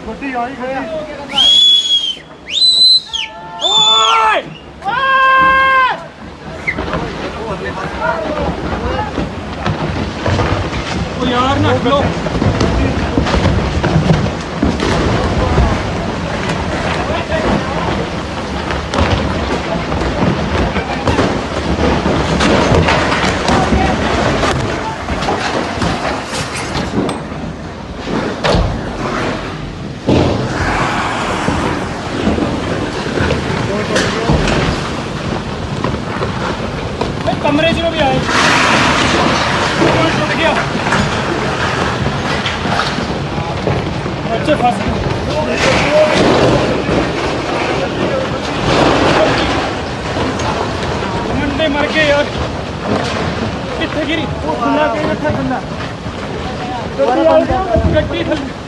ਗੱਡੀ ਆਈ ਖੜੀ ਓਏ ਓ ਯਾਰ ਨਾ ਖਲੋ कमरे में भी आए टूट गया बच्चे फंस मंडे मर गए यार कितने गिरी खुला गड्डी